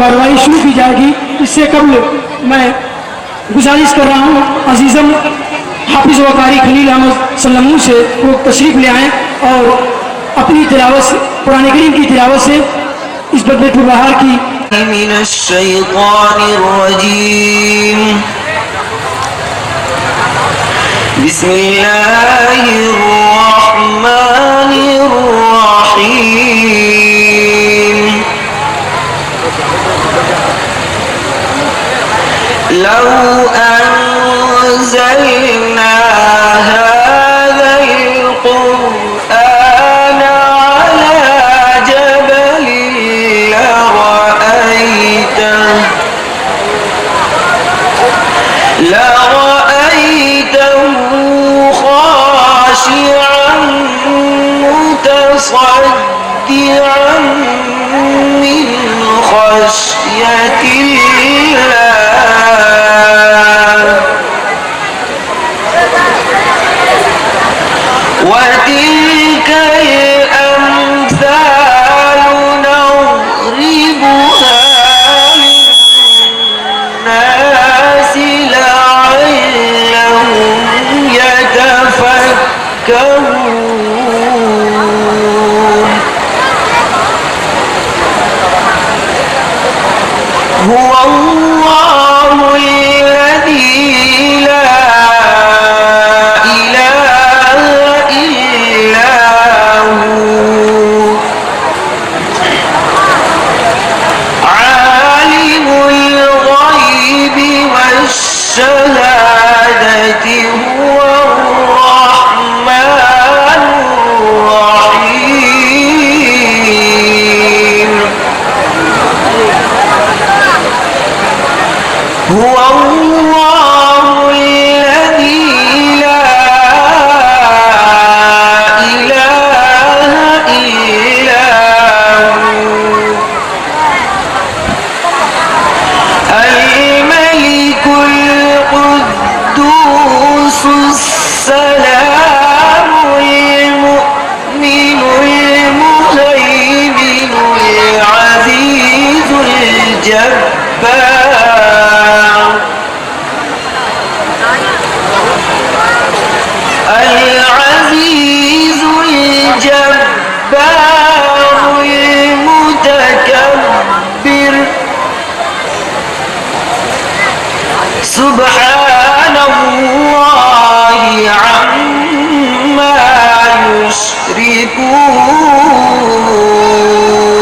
कार्रवाई शुरू की जाएगी। इससे कबल मैं गुजारिश कर रहा हूँ अजीज़म हाफिज़ व कारी खलील अहमद सल्लमू से वो तशरीफ़ ले आएँ और अपनी तिलावत से कुरान करीम की तिलावत से इस बदले बहार की मिनश्शैतानिर्रजीम बिस्मिल्लाहिर्रहमानिर्रहीम लौ अंज़लना हाज़ल क़ुरआन अला जबलिन लरअयतहु खाशिअन मुतसद्दिअन मिन खश्यतिल्लाह وتلك الأمثال نضربها للناس لعلهم يتفكرون هو الله الذي لا الشهادة هو الرحمن الرحيم هو الله الذي لا إله إلا هو الملك القدوس السلام المؤمن المهيمن العزيز الجبار العزيز الجبار المتكبر سبحان الله عما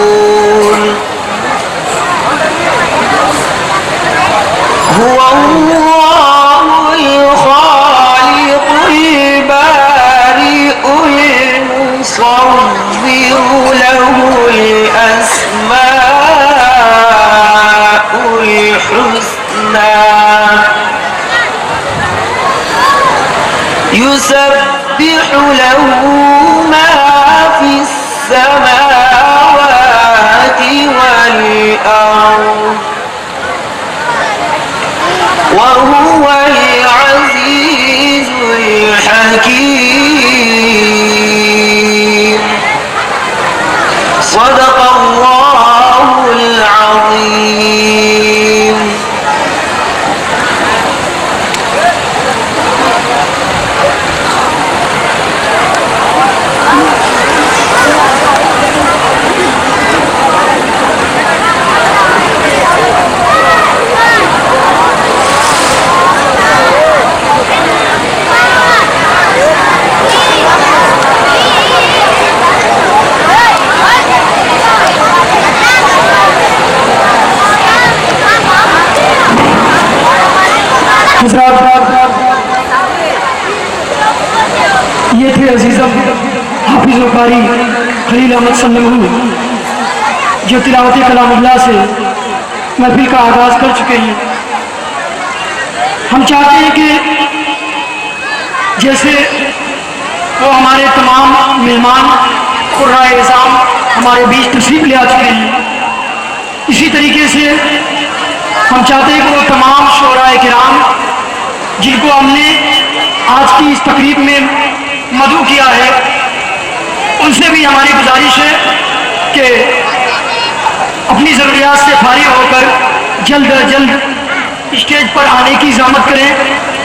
يشركون هو الله الخالق البارئ المصور له الأسماء الحسنى يسبح له ما في السماوات والأرض وهو العزيز الحكيم صدق الله العظيم ये थे अजीज़म हाफिज़ व कारी खलील अहमद सल्लमू जो तिलावत कलामुल्लाह से महफिल का आगाज़ कर चुके हैं। हम चाहते हैं कि जैसे वो हमारे तमाम मेहमान कुर्राए इज़ाम हमारे बीच तशरीफ़ ले आ चुके हैं, इसी तरीके से हम चाहते हैं कि वो तमाम शोराए किराम जिनको हमने आज की इस तकरीब में मदऊ किया है, उनसे भी हमारी गुजारिश है कि अपनी ज़रूरियात से फारिग होकर जल्द अज जल्द स्टेज पर आने की ज़हमत करें।